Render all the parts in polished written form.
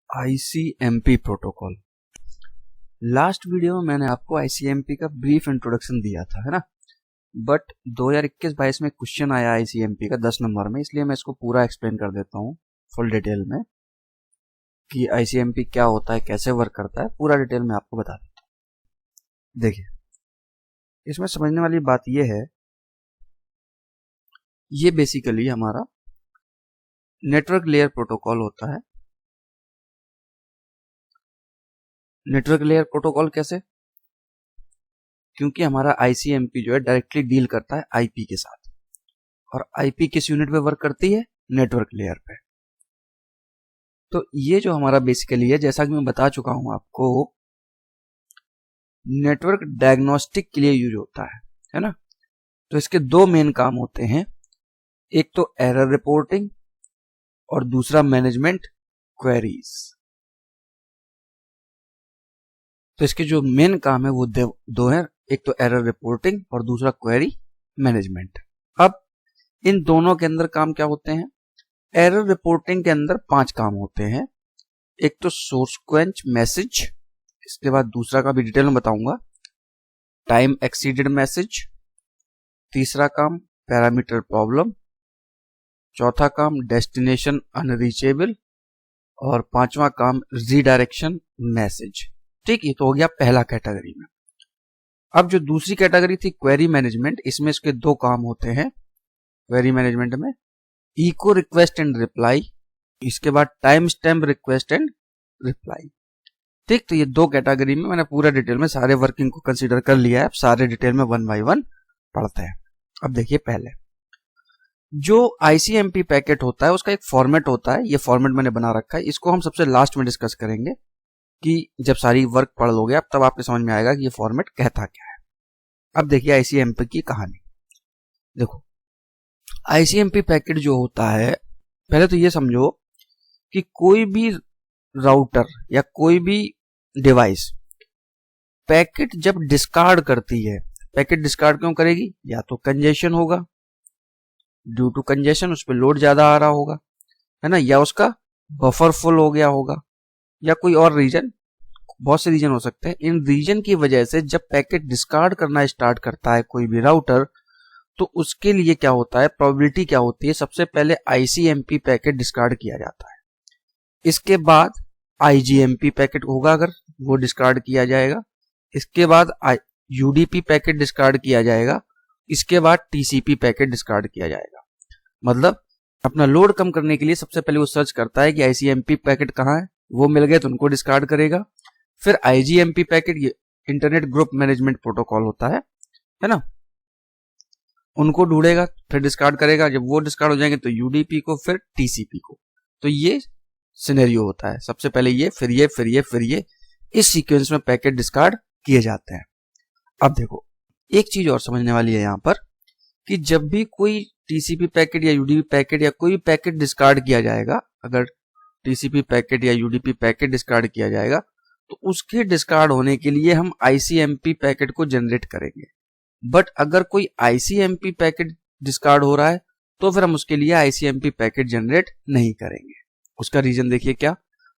ICMP protocol. Last video में मैंने आपको ICMP का ब्रीफ इंट्रोडक्शन दिया था, है ना। बट 2021-22 में क्वेश्चन आया ICMP का 10 नंबर में, इसलिए मैं इसको पूरा एक्सप्लेन कर देता हूँ फुल डिटेल में कि ICMP क्या होता है, कैसे वर्क करता है, पूरा डिटेल में आपको बता देता हूँ। देखिए, इसमें समझने वाली बात यह है, ये बेसिकली हमारा नेटवर्क लेयर प्रोटोकॉल होता है। नेटवर्क लेयर प्रोटोकॉल कैसे? क्योंकि हमारा ICMP जो है डायरेक्टली डील करता है IP के साथ, और IP किस यूनिट पे वर्क करती है? नेटवर्क लेयर पे। तो ये जो हमारा बेसिकली है, जैसा कि मैं बता चुका हूं आपको, नेटवर्क डायग्नोस्टिक के लिए यूज होता है ना। तो इसके दो मेन काम होते हैं, एक तो एरर रिपोर्टिंग और दूसरा मैनेजमेंट क्वेरीज। तो इसके जो मेन काम है वो दो हैं, एक तो एरर रिपोर्टिंग और दूसरा क्वेरी मैनेजमेंट। अब इन दोनों के अंदर काम क्या होते हैं? एरर रिपोर्टिंग के अंदर 5 काम होते हैं। एक तो सोर्स क्वेंच मैसेज, इसके बाद दूसरा का भी डिटेल में बताऊंगा, टाइम एक्सीडेड मैसेज, तीसरा काम पैरामीटर प्रॉब्लम, चौथा काम डेस्टिनेशन अनरीचेबल, और पांचवा काम रीडायरेक्शन मैसेज। ठीक, ये तो हो गया पहला कैटेगरी में। अब जो दूसरी कैटेगरी थी क्वेरी मैनेजमेंट, इसमें इसके 2 काम होते हैं। क्वेरी मैनेजमेंट में इको रिक्वेस्ट एंड रिप्लाई, इसके बाद time stamp request and reply. ठीक, तो ये 2 कैटेगरी में मैंने पूरा डिटेल में सारे वर्किंग को कंसीडर कर लिया है। अब सारे डिटेल में 1 बाय 1 पढ़ते हैं। अब देखिए, पहले जो ICMP पैकेट होता है उसका एक फॉर्मेट होता है, ये फॉर्मेट मैंने बना रखा है, इसको हम सबसे लास्ट में डिस्कस करेंगे कि जब सारी वर्क पढ़ लोगे अब तब आपको समझ में आएगा कि ये फॉर्मेट कहता क्या है। अब देखिए ICMP की कहानी। देखो, ICMP पैकेट जो होता है, पहले तो ये समझो कि कोई भी राउटर या कोई भी डिवाइस पैकेट जब डिस्कार्ड करती है, पैकेट डिस्कार्ड क्यों करेगी? या तो कंजेशन होगा, ड्यू टू कंजेशन उस पर लोड ज्यादा आ रहा होगा, है ना, या उसका बफर फुल हो गया होगा, या कोई और रीजन, बहुत से रीजन हो सकते हैं। इन रीजन की वजह से जब पैकेट डिस्कार्ड करना स्टार्ट करता है कोई भी राउटर, तो उसके लिए क्या होता है, प्रोबेबिलिटी क्या होती है? सबसे पहले ICMP पैकेट डिस्कार्ड किया जाता है, इसके बाद IGMP पैकेट होगा अगर वो डिस्कार्ड किया जाएगा, इसके बाद UDP पैकेट डिस्कार्ड किया जाएगा, इसके बाद TCP पैकेट डिस्कार्ड किया जाएगा। मतलब अपना लोड कम करने के लिए सबसे पहले वो सर्च करता है कि ICMP पैकेट कहाँ है, वो मिल गए तो उनको डिस्कार्ड करेगा। फिर IGMP पैकेट, ये इंटरनेट ग्रुप मैनेजमेंट प्रोटोकॉल होता है ना, उनको ढूंढेगा, फिर डिस्कार्ड करेगा। जब वो डिस्कार्ड हो जाएंगे तो UDP को, फिर TCP को। तो ये सिनेरियो होता है, सबसे पहले ये, फिर ये, फिर ये, फिर ये, इस सीक्वेंस में पैकेट डिस्कार्ड किए जाते हैं। अब देखो, एक चीज और समझने वाली है यहां पर कि जब भी कोई TCP पैकेट या UDP पैकेट या कोई पैकेट डिस्कार्ड किया जाएगा, अगर TCP पैकेट या UDP पैकेट डिस्कार्ड किया जाएगा तो उसके डिस्कार्ड होने के लिए हम ICMP पैकेट को जनरेट करेंगे। बट अगर कोई ICMP पैकेट डिस्कार्ड हो रहा है तो फिर हम उसके लिए ICMP पैकेट जनरेट नहीं करेंगे। उसका रीजन देखिए क्या।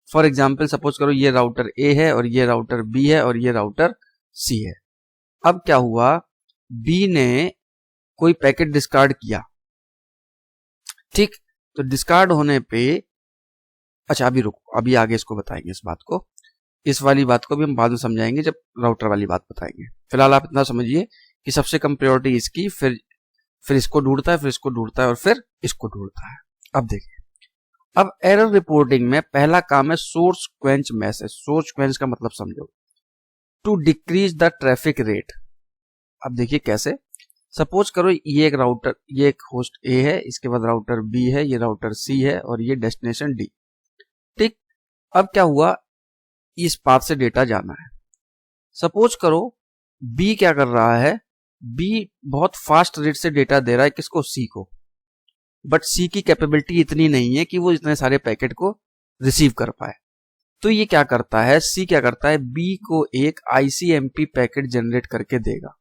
फॉर एग्जाम्पल, सपोज करो ये राउटर A है और ये राउटर B है और ये राउटर C है। अब क्या हुआ, B ने कोई पैकेट डिस्कार्ड किया, ठीक, तो डिस्कार्ड होने पे, अच्छा अभी रुको, अभी आगे इसको बताएंगे, इस बात को, इस वाली बात को भी हम बाद में समझाएंगे जब राउटर वाली बात बताएंगे। फिलहाल आप इतना समझिए कि सबसे कम प्रायोरिटी इसकी, फिर इसको ढूंढता है, फिर इसको ढूंढता है और फिर इसको ढूंढता है। अब देखिए, अब एरर रिपोर्टिंग में पहला काम है source quench message. Source quench का मतलब समझो, to decrease the traffic rate. अब देखिए कैसे, सपोज करो ये एक राउटर, ये एक होस्ट A है, इसके बाद राउटर B है, ये राउटर C है और ये डेस्टिनेशन D। ठीक, अब क्या हुआ, इस पाथ से डेटा जाना है। सपोज करो B क्या कर रहा है, B बहुत फास्ट रेट से डेटा दे रहा है, किसको? C को। बट C की कैपेबिलिटी इतनी नहीं है कि वो इतने सारे पैकेट को रिसीव कर पाए। तो ये क्या करता है, C क्या करता है, B को एक ICMP पैकेट जनरेट करके देगा।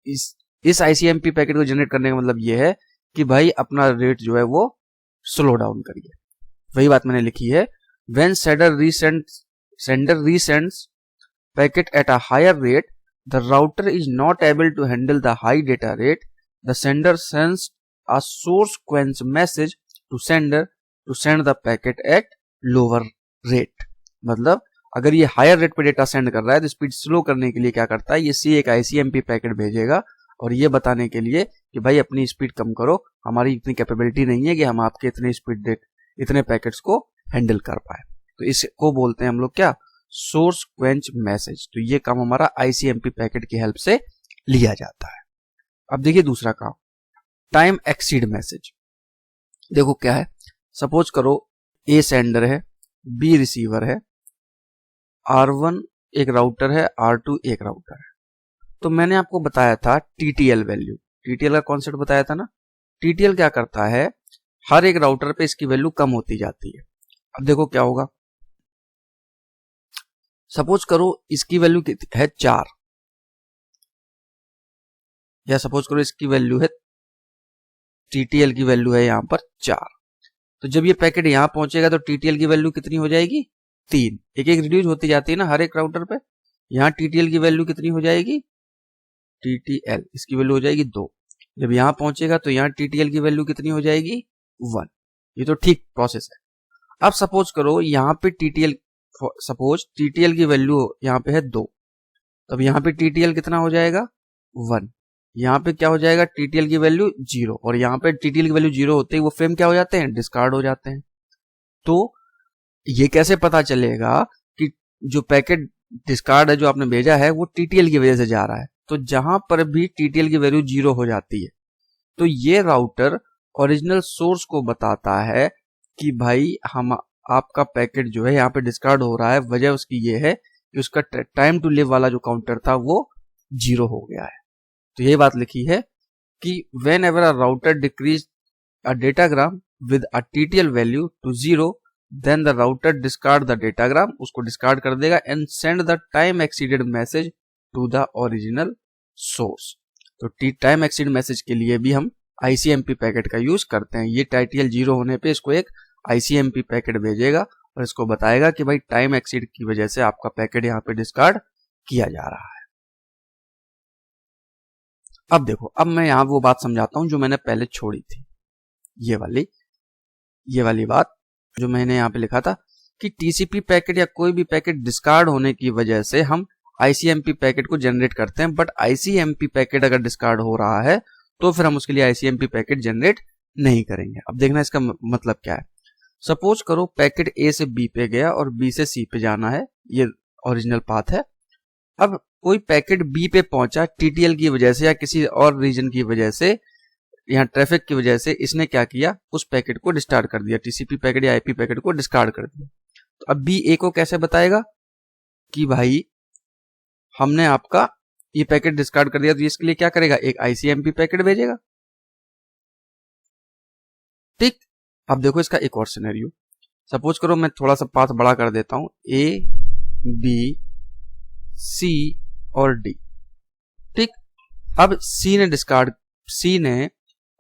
इस ICMP पैकेट को जनरेट करने का मतलब ये है कि भाई अपना रेट जो है वो स्लो डाउन करिए। वही बात मैंने लिखी है, When sender resends packet at a higher rate, the router is not able to handle the high data rate. The sender sends a source quench message to sender to send the packet at lower rate. मतलब अगर ये higher rate पे data send कर रहा है तो speed slow करने के लिए क्या करता है, ये सी एक ICMP पैकेट भेजेगा और ये बताने के लिए कि भाई अपनी स्पीड कम करो, हमारी इतनी कैपेबिलिटी नहीं है कि हम आपके इतने स्पीड इतने पैकेट्स को हैंडल कर पाए। तो इसको बोलते हैं हम लोग क्या, सोर्स क्वेंच मैसेज। तो ये काम हमारा ICMP पैकेट की हेल्प से लिया जाता है। अब देखिए दूसरा काम, टाइम एक्सीड मैसेज। देखो क्या है, सपोज करो A सेंडर है, B रिसीवर है, R1 एक राउटर है, R2 एक राउटर है। तो मैंने आपको बताया था TTL वैल्यू, TTL का कॉन्सेप्ट बताया था ना। TTL क्या करता है, हर एक राउटर पे इसकी वैल्यू कम होती जाती है। अब देखो क्या होगा, सपोज करो इसकी वैल्यू है 4, या सपोज करो इसकी वैल्यू है, TTL की वैल्यू है यहां पर 4। तो जब ये पैकेट यहां पहुंचेगा तो TTL की वैल्यू कितनी हो जाएगी, 3। एक एक रिड्यूस होती जाती है ना हर एक राउटर पे। यहां TTL की वैल्यू कितनी हो जाएगी, TTL इसकी वैल्यू हो जाएगी 2। जब यहां पहुंचेगा तो यहां TTL की वैल्यू कितनी हो जाएगी, 1। ये तो ठीक प्रोसेस है। अब सपोज करो यहां पे सपोज TTL की वैल्यू यहां पे है 2, तब यहां पे TTL कितना हो जाएगा, 1। यहां पे क्या हो जाएगा, TTL की वैल्यू 0, और यहां पे TTL की वैल्यू 0 होते ही वो फ्रेम क्या हो जाते हैं, डिस्कार्ड हो जाते हैं। तो ये कैसे पता चलेगा कि जो पैकेट डिस्कार्ड है जो आपने भेजा है वो TTL की वजह से जा रहा है। तो जहां पर भी TTL की वैल्यू 0 हो जाती है तो ये राउटर ओरिजिनल सोर्स को बताता है कि भाई हम आपका पैकेट जो है यहाँ पे डिस्कार्ड हो रहा है, वजह उसकी ये है कि उसका टाइम टू लिव वाला जो काउंटर था वो 0 हो गया है। तो ये बात लिखी है कि whenever a router decrease a datagram with a TTL value to 0, then the router discard the datagram, उसको डिस्कार्ड कर देगा and send the time exceeded message to the original source. तो टाइम एक्सीड मैसेज के लिए भी हम ICMP packet का use करते हैं। ये TTL 0 होने पे इसको एक ICMP पैकेट भेजेगा और इसको बताएगा कि भाई टाइम एक्सीड की वजह से आपका पैकेट यहाँ पे डिस्कार्ड किया जा रहा है। अब देखो, अब मैं यहाँ वो बात समझाता हूं जो मैंने पहले छोड़ी थी, ये वाली बात जो मैंने यहाँ पे लिखा था कि TCP पैकेट या कोई भी पैकेट डिस्कार्ड होने की वजह से हम ICMP पैकेट को जनरेट करते हैं, बट ICMP पैकेट अगर डिस्कार्ड हो रहा है तो फिर हम उसके लिए ICMP पैकेट जनरेट नहीं करेंगे। अब देखना इसका मतलब क्या है। सपोज करो पैकेट A से B पे गया और B से C पे जाना है, ये ओरिजिनल पाथ है। अब कोई पैकेट B पे पहुंचा TTL की वजह से या किसी और रीजन की वजह से, यहाँ ट्रैफिक की वजह से इसने क्या किया, उस पैकेट को डिस्कार्ड कर दिया, TCP पैकेट या IP पैकेट को डिस्कार्ड कर दिया। तो अब B A को कैसे बताएगा कि भाई हमने आपका ये पैकेट डिस्कार्ड कर दिया, तो इसके लिए क्या करेगा, एक ICMP पैकेट भेजेगा। ठीक, अब देखो इसका एक और सिनेरियो, सपोज करो मैं थोड़ा सा पाथ बड़ा कर देता हूं, A B C और D। ठीक, अब C ने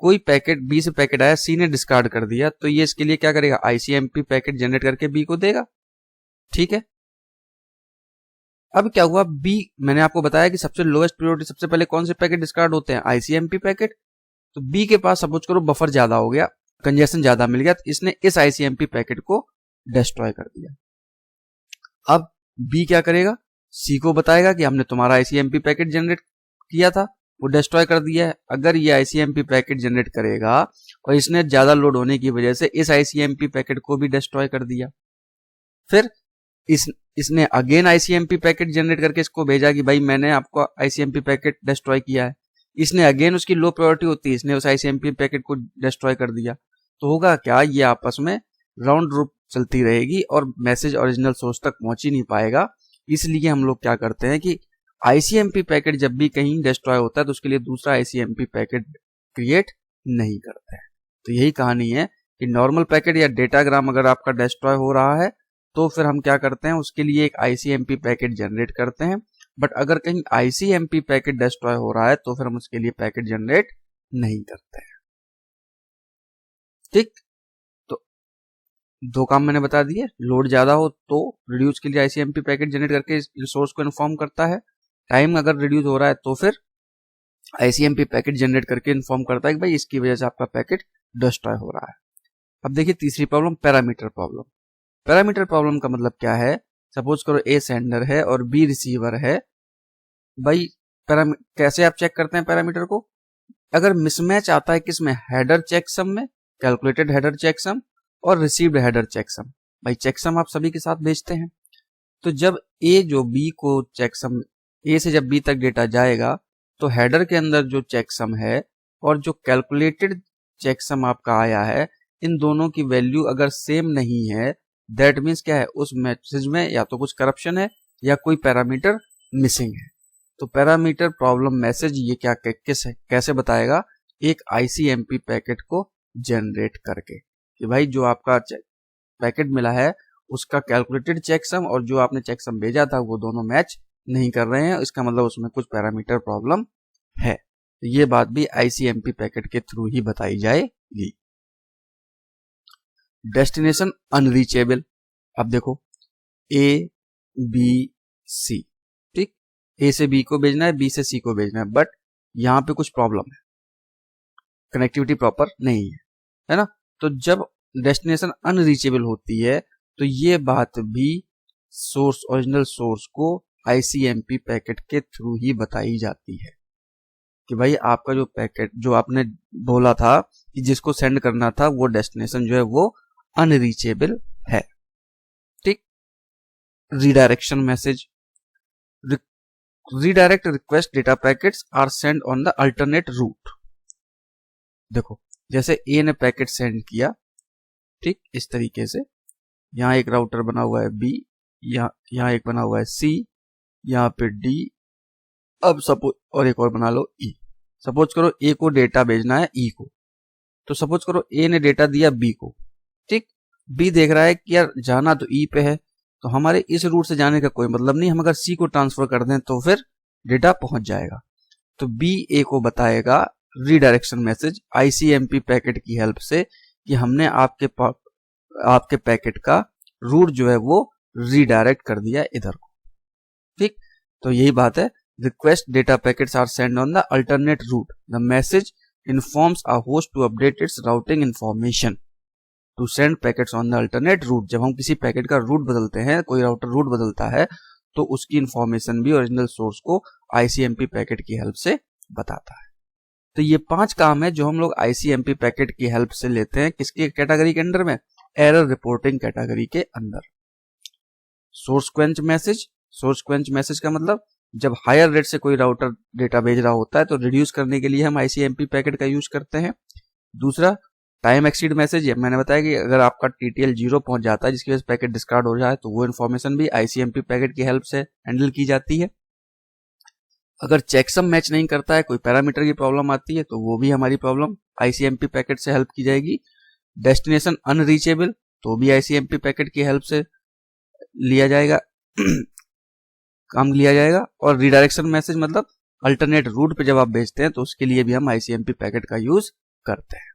कोई पैकेट B से पैकेट आया, C ने डिस्कार्ड कर दिया, तो ये इसके लिए क्या करेगा, ICMP पैकेट जनरेट करके B को देगा। ठीक है, अब क्या हुआ, B, मैंने आपको बताया कि सबसे लोएस्ट प्रायोरिटी सबसे पहले कौन से पैकेट डिस्कार्ड होते हैं, ICMP पैकेट। तो B के पास सपोज करो बफर ज्यादा हो गया, कंजेशन ज्यादा मिल गया, तो इसने इस ICMP पैकेट को डिस्ट्रॉय कर दिया। अब B क्या करेगा, C को बताएगा कि हमने तुम्हारा ICMP पैकेट जनरेट किया था, वो डिस्ट्रॉय कर दिया है। अगर ये ICMP पैकेट जनरेट करेगा और इसने ज्यादा लोड होने की वजह से इस ICMP पैकेट को भी डिस्ट्रॉय कर दिया, फिर इसने अगेन ICMP पैकेट जनरेट करके इसको भेजा कि भाई मैंने आपको ICMP पैकेट डिस्ट्रॉय किया है। इसने अगेन, उसकी लो प्रायोरिटी होती है, इसने उस ICMP पैकेट को डिस्ट्रॉय कर दिया। तो होगा क्या, ये आपस में राउंड रूप चलती रहेगी और मैसेज ओरिजिनल सोर्स तक पहुंच ही नहीं पाएगा। इसलिए हम लोग क्या करते हैं कि ICMP पैकेट जब भी कहीं डिस्ट्रॉय होता है तो उसके लिए दूसरा ICMP पैकेट क्रिएट नहीं करते हैं। तो यही कहानी है कि नॉर्मल पैकेट या डेटाग्राम अगर आपका डिस्ट्रॉय हो रहा है तो फिर हम क्या करते हैं, उसके लिए एक ICMP पैकेट जनरेट करते हैं। बट अगर कहीं ICMP पैकेट डिस्ट्रॉय हो रहा है तो फिर हम उसके लिए पैकेट जनरेट नहीं करते हैं। ठीक, तो दो काम मैंने बता दिए, लोड ज्यादा हो तो रिड्यूस के लिए आईसीएमपी पैकेट जनरेट करके रिसोर्स को इन्फॉर्म करता है, टाइम अगर रिड्यूस हो रहा है तो फिर आईसीएमपी पैकेट जनरेट करके इन्फॉर्म करता है कि भाई इसकी वजह से आपका पैकेट डिस्ट्रॉय हो रहा है। अब देखिए तीसरी problem, parameter problem. Parameter problem का मतलब क्या है, सपोज करो ए सेंडर है और बी रिसीवर है। भाई कैसे आप चेक करते हैं पैरामीटर को, अगर मिसमैच आता है किसमें, हेडर चेकसम में, कैलकुलेटेड हेडर चेकसम और रिसीव्ड हेडर चेकसम। भाई चेकसम आप सभी के साथ भेजते हैं, तो जब ए जो बी को चेकसम, ए से जब बी तक डेटा जाएगा तो हेडर के अंदर जो चेकसम है और जो कैलकुलेटेड चेकसम आपका आया है, इन दोनों की वैल्यू अगर सेम नहीं है, दैट मीन्स क्या है, उस मैसेज में या तो कुछ करप्शन है या कोई पैरामीटर मिसिंग है। तो पैरामीटर प्रॉब्लम मैसेज ये क्या कैसे बताएगा, एक आईसीएमपी पैकेट को जनरेट करके कि भाई जो आपका पैकेट मिला है उसका कैलकुलेटेड चेकसम और जो आपने चेकसम भेजा था वो दोनों मैच नहीं कर रहे हैं, इसका मतलब उसमें कुछ पैरामीटर प्रॉब्लम है। तो ये बात भी आईसीएमपी पैकेट के थ्रू ही बताई जाएगी। Destination unreachable. अब देखो ए बी सी, ठीक, ए से बी को भेजना है, बी से सी को भेजना है, बट यहां पे कुछ प्रॉब्लम है, कनेक्टिविटी प्रॉपर नहीं है ना। तो जब डेस्टिनेशन अनरीचेबल होती है तो ये बात भी सोर्स, ओरिजिनल सोर्स को आईसीएमपी पैकेट के थ्रू ही बताई जाती है कि भाई आपका जो पैकेट जो आपने बोला था कि जिसको सेंड करना था वो डेस्टिनेशन जो है वो अनरीचेबल है, ठीक। Redirection message, redirect request data packets are sent on the alternate route। देखो जैसे ए ने पैकेट सेंड किया, ठीक, इस तरीके से, यहाँ एक राउटर बना हुआ है बी, यहाँ एक बना हुआ है सी, यहाँ पे डी, अब सपोज और एक और बना लो ई। सपोज करो ए को डेटा भेजना है ई को, तो सपोज करो ए ने डेटा दिया बी को, ठीक। बी देख रहा है कि यार जाना तो ई पे है, तो हमारे इस रूट से जाने का कोई मतलब नहीं, हम अगर सी को ट्रांसफर कर दें तो फिर डेटा पहुंच जाएगा। तो बी ए को बताएगा रीडायरेक्शन मैसेज आईसीएमपी पैकेट की हेल्प से कि हमने आपके पैकेट का रूट जो है वो रीडायरेक्ट कर दिया इधर को, ठीक। तो यही बात है, request data packets are send on the alternate route, the message informs a host to update its routing information to send packets on the alternate route. जब हम किसी पैकेट का रूट बदलते हैं, कोई राउटर रूट बदलता है, तो उसकी इंफॉर्मेशन भी ओरिजिनल सोर्स को आईसीएमपी पैकेट की हेल्प से बताता है। तो ये 5 काम है जो हम लोग आईसीएमपी पैकेट की हेल्प से लेते हैं, किसकी कैटेगरी के अंदर में, एरर रिपोर्टिंग कैटेगरी के अंदर। Source quench message, source quench message का मतलब जब हायर रेट से कोई राउटर डेटा भेज रहा होता है तो रिड्यूस करने के लिए हम आईसीएमपी पैकेट का यूज करते हैं। दूसरा टाइम एक्सीड मैसेज, मैंने बताया कि अगर आपका टीटीएल 0 पहुंच जाता है जिसकी वजह से पैकेट डिस्कार्ड हो जाए तो वो इन्फॉर्मेशन भी आईसीएमपी पैकेट की हेल्प से हैंडल की जाती है। अगर चेकसम मैच नहीं करता है, कोई पैरामीटर की प्रॉब्लम आती है, तो वो भी हमारी प्रॉब्लम आईसीएमपी पैकेट से हेल्प की जाएगी। डेस्टिनेशन अनरीचेबल, तो भी आईसीएमपी पैकेट की हेल्प से लिया जाएगा काम लिया जाएगा। और रिडायरेक्शन मैसेज मतलब अल्टरनेट रूट पे जब आप भेजते हैं तो उसके लिए भी हम आईसीएमपी पैकेट का यूज करते हैं।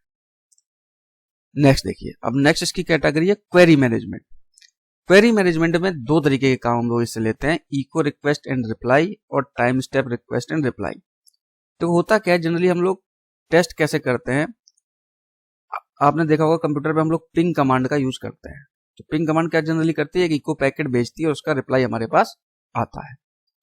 नेक्स्ट देखिए, अब नेक्स्ट इसकी कैटेगरी है क्वेरी मैनेजमेंट। क्वेरी मैनेजमेंट में 2 तरीके के काम हम लोग इससे लेते हैं, इको रिक्वेस्ट एंड रिप्लाई और time step request and reply. तो होता क्या है, जनरली हम लोग टेस्ट कैसे करते हैं, आपने देखा होगा कंप्यूटर पे हम लोग पिंग कमांड का यूज करते हैं। तो पिंग कमांड क्या जनरली करती है कि इको पैकेट भेजती है और उसका रिप्लाई हमारे पास आता है।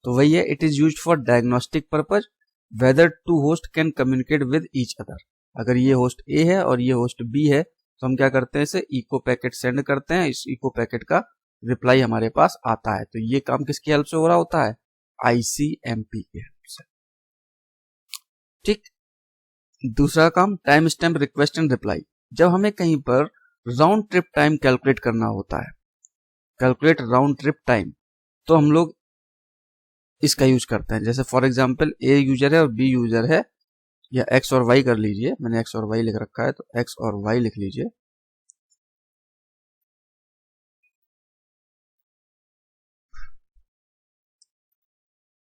तो वही है, it is used for diagnostic purpose whether two host can communicate with each other. अगर ये होस्ट ए है और ये होस्ट बी है तो हम क्या करते हैं, इसे इको पैकेट सेंड करते हैं, इस इको पैकेट का रिप्लाई हमारे पास आता है। तो ये काम किसकी हेल्प से हो रहा होता है, आईसीएमपी की हेल्प से, ठीक। दूसरा काम time stamp request and reply. जब हमें कहीं पर राउंड ट्रिप टाइम कैलकुलेट करना होता है, कैलकुलेट राउंड ट्रिप टाइम, तो हम लोग इसका यूज करते हैं। जैसे फॉर एग्जांपल ए यूजर है और बी यूजर है, या एक्स और वाई कर लीजिए, मैंने एक्स और वाई लिख रखा है तो एक्स और वाई लिख लीजिए।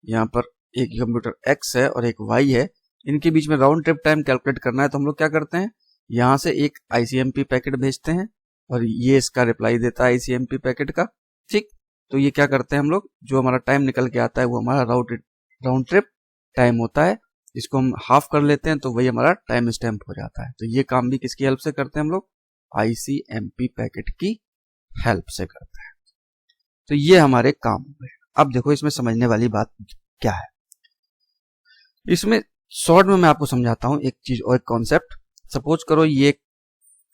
यहां पर एक कंप्यूटर एक्स है और एक वाई है, इनके बीच में राउंड ट्रिप टाइम कैलकुलेट करना है। तो हम लोग क्या करते हैं, यहां से एक आईसीएमपी पैकेट भेजते हैं और ये इसका रिप्लाई देता है ICMP पैकेट का। ठीक, तो ये क्या करते हैं हम लोग, जो हमारा टाइम निकल के आता है वो हमारा राउंड ट्रिप टाइम होता है, इसको हम हाफ कर लेते हैं तो वही हमारा टाइम स्टैम्प हो जाता है। तो ये काम भी किसकी हेल्प से करते हैं हम लोग, ICMP पैकेट की हेल्प से करते हैं। तो ये हमारे काम हो गए। अब देखो इसमें समझने वाली बात क्या है, इसमें शॉर्ट में मैं आपको समझाता हूं एक चीज और एक कॉन्सेप्ट। सपोज करो ये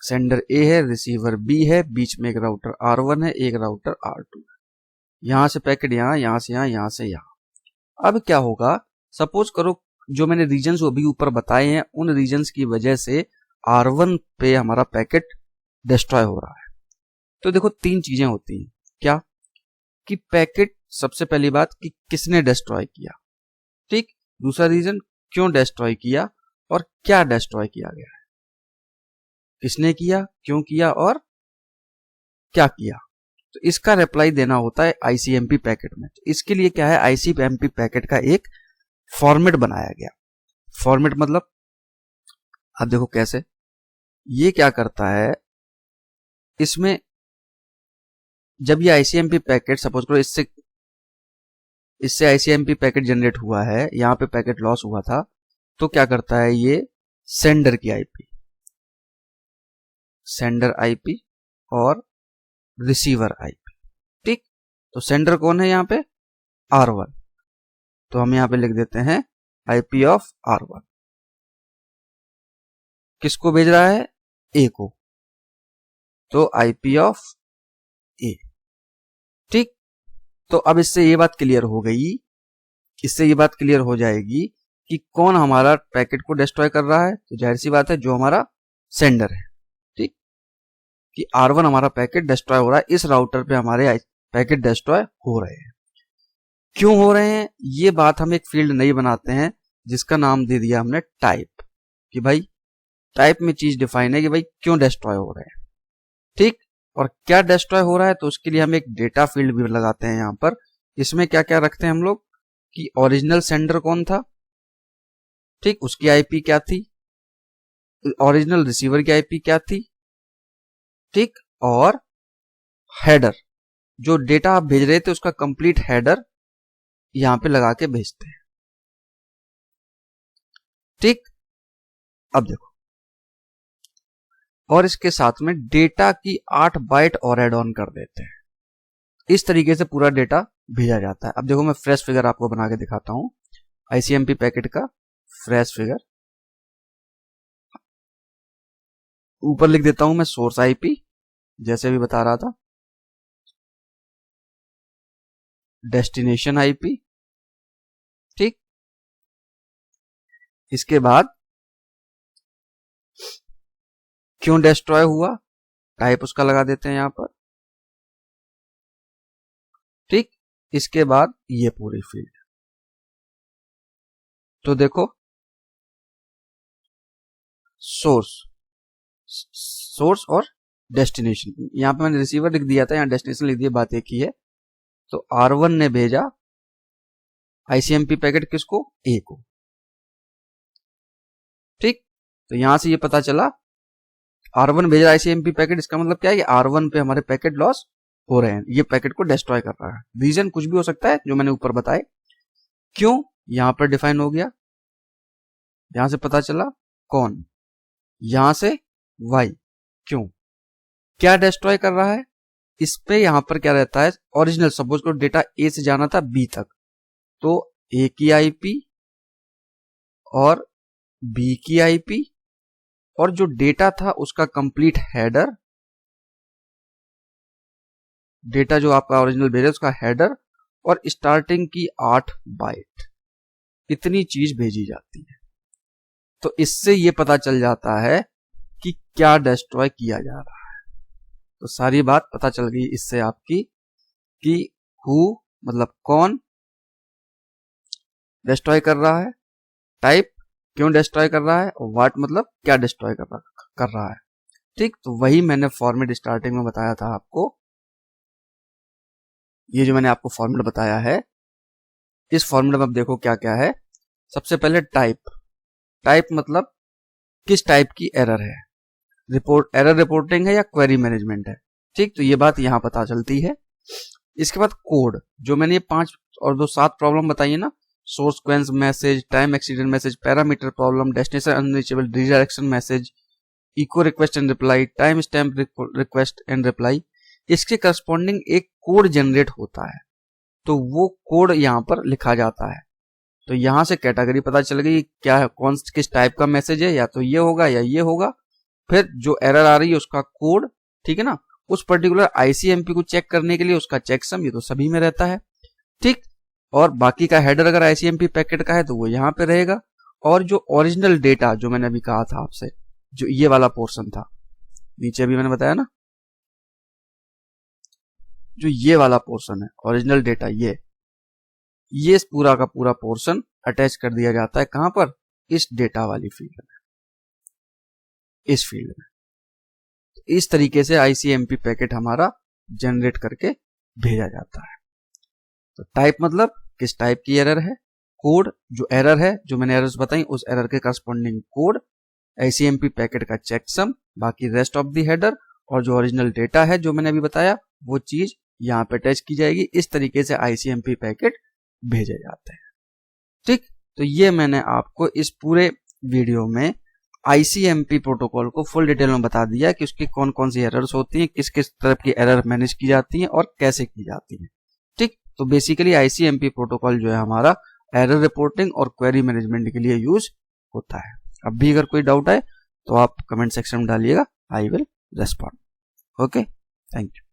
सेंडर A है, रिसीवर B है, बीच में एक राउटर R1 है, एक राउटर R2 है, यहां से पैकेट यहां से यहां से यहां। अब क्या होगा, सपोज करो जो मैंने रीजन्स अभी ऊपर बताए हैं उन रीजन्स की वजह से R1 पे हमारा पैकेट डिस्ट्रॉय हो रहा है। तो देखो तीन चीजें होती हैं, क्या कि पैकेट, सबसे पहली बात कि किसने डिस्ट्रॉय किया, ठीक, दूसरा रीजन क्यों डिस्ट्रॉय किया और क्या डिस्ट्रॉय किया गया है, किसने किया, क्यों किया और क्या किया। तो इसका रिप्लाई देना होता है ICMP पैकेट में। तो इसके लिए क्या है, ICMP पैकेट का एक फॉर्मेट बनाया गया। फॉर्मेट मतलब आप देखो कैसे, ये क्या करता है, इसमें जब ये ICMP पैकेट, सपोज करो इससे ICMP पैकेट जनरेट हुआ है, यहां पे पैकेट लॉस हुआ था, तो क्या करता है ये सेंडर की IP, सेंडर IP और रिसीवर IP, ठीक। तो सेंडर कौन है यहाँ पे, R1, तो हम यहां पे लिख देते हैं IP ऑफ R1। किसको भेज रहा है, A को, तो IP ऑफ A, ठीक। तो अब इससे ये बात क्लियर हो गई, इससे ये बात क्लियर हो जाएगी कि कौन हमारा पैकेट को डिस्ट्रॉय कर रहा है। तो जाहिर सी बात है जो हमारा सेंडर है, ठीक, कि R1 हमारा पैकेट डिस्ट्रॉय हो रहा है, इस राउटर पे हमारे पैकेट डिस्ट्रॉय हो रहे हैं। क्यों हो रहे हैं, ये बात हम एक फील्ड नहीं बनाते हैं जिसका नाम दे दिया हमने टाइप, कि भाई टाइप में चीज डिफाइन है कि भाई क्यों डिस्ट्रॉय हो रहे हैं, ठीक। और क्या डिस्ट्रॉय हो रहा है, तो उसके लिए हम एक डेटा फील्ड भी लगाते हैं यहां पर। इसमें क्या क्या रखते हैं हम लोग, कि ओरिजिनल सेंडर कौन था, ठीक, उसकी IP क्या थी, ओरिजिनल रिसीवर की IP क्या थी, ठीक, और हेडर, जो डेटा आप भेज रहे थे उसका कंप्लीट हेडर यहां पे लगा के भेजते हैं, ठीक। अब देखो, और इसके साथ में डेटा की 8 बाइट और एड ऑन कर देते हैं। इस तरीके से पूरा डेटा भेजा जाता है। अब देखो मैं फ्रेश फिगर आपको बना के दिखाता हूं, ICMP पैकेट का फ्रेश फिगर। ऊपर लिख देता हूं मैं सोर्स IP, जैसे भी बता रहा था, डेस्टिनेशन IP, ठीक। इसके बाद क्यों डिस्ट्रॉय हुआ, टाइप उसका लगा देते हैं यहां पर, ठीक। इसके बाद ये पूरी फील्ड, तो देखो सोर्स और डेस्टिनेशन, यहां पे मैंने रिसीवर लिख दिया था, यहां डेस्टिनेशन लिख दिया, बात एक ही है। तो R1 ने भेजा ICMP पैकेट किसको, A को, ठीक। तो यहां से ये पता चला R1 भेज रहा है ICMP पैकेट, इसका मतलब क्या है कि R1 पे हमारे पैकेट लॉस हो रहे हैं, ये पैकेट को डिस्ट्रॉय कर रहा है। रीजन कुछ भी हो सकता है जो मैंने ऊपर बताए। क्यों, यहां पर डिफाइन हो गया, यहां से पता चला कौन, यहां से वाई, क्यों, क्या डिस्ट्रॉय कर रहा है, इस पे यहां पर क्या रहता है, ओरिजिनल, सपोज को डेटा A से जाना था B तक, तो A की IP और B की IP और जो डेटा था उसका कंप्लीट हेडर, डेटा जो आपका ओरिजिनल भेजा उसका हेडर और स्टार्टिंग की 8 बाइट, इतनी चीज भेजी जाती है। तो इससे ये पता चल जाता है कि क्या डिस्ट्रॉय किया जा रहा है। तो सारी बात पता चल गई इससे आपकी, कि हु मतलब कौन डिस्ट्रॉय कर रहा है, टाइप क्यों डिस्ट्रॉय कर रहा है, और व्हाट मतलब क्या डिस्ट्रॉय कर रहा है, ठीक। तो वही मैंने फॉर्मेट स्टार्टिंग में बताया था आपको, ये जो मैंने आपको फॉर्मेट बताया है, इस फॉर्मेट में अब देखो क्या क्या है। सबसे पहले टाइप, टाइप मतलब किस टाइप की एरर है, एरर रिपोर्टिंग है या क्वेरी मैनेजमेंट है। ठीक, तो ये बात यहाँ पता चलती है। इसके बाद कोड, जो मैंने ये 5 और 2 7 प्रॉब्लम बताई है ना, source quench message, time exceeded message, parameter problem, destination unreachable, redirection message, echo request and reply, time stamp request and reply, इसके करस्पॉन्डिंग एक कोड जनरेट होता है। तो वो कोड यहाँ पर लिखा जाता है। तो यहाँ से कैटेगरी पता चल गई क्या है, कौन किस टाइप का मैसेज है, या तो ये होगा या ये होगा। फिर जो एरर आ रही है उसका कोड, ठीक है ना, उस पर्टिकुलर आईसीएमपी को चेक करने के लिए उसका चेकसम, ये तो सभी में रहता है। ठीक, और बाकी का हेडर अगर आईसीएमपी पैकेट का है तो वो यहाँ पे रहेगा। और जो ओरिजिनल डेटा, जो मैंने अभी कहा था आपसे, जो ये वाला पोर्शन था नीचे अभी मैंने बताया ना, जो ये वाला पोर्शन है ओरिजिनल डेटा, ये पूरा का पूरा पोर्शन अटैच कर दिया जाता है। कहां पर? इस डेटा वाली फील्ड में, इस फील्ड में। इस तरीके से आईसीएमपी पैकेट हमारा जनरेट करके भेजा जाता है। तो टाइप मतलब किस टाइप की एरर है, कोड जो एरर है, जो मैंने एरर्स बताई उस एरर के करस्पॉन्डिंग कोड, आईसीएमपी पैकेट का चेकसम, बाकी रेस्ट ऑफ द हेडर, और जो ओरिजिनल डेटा है जो मैंने अभी बताया वो चीज यहाँ पे अटैच की जाएगी। इस तरीके से आईसीएमपी पैकेट भेजे जाते हैं। ठीक, तो ये मैंने आपको इस पूरे वीडियो में आईसीएमपी प्रोटोकॉल को फुल डिटेल में बता दिया कि उसकी कौन कौन सी एरर्स होती हैं, किस किस तरह की एरर मैनेज की जाती हैं और कैसे की जाती हैं। ठीक, तो बेसिकली आईसीएमपी प्रोटोकॉल जो है हमारा एरर रिपोर्टिंग और क्वेरी मैनेजमेंट के लिए यूज होता है। अब भी अगर कोई डाउट है तो आप कमेंट सेक्शन में डालिएगा, I will respond. Okay, thank you.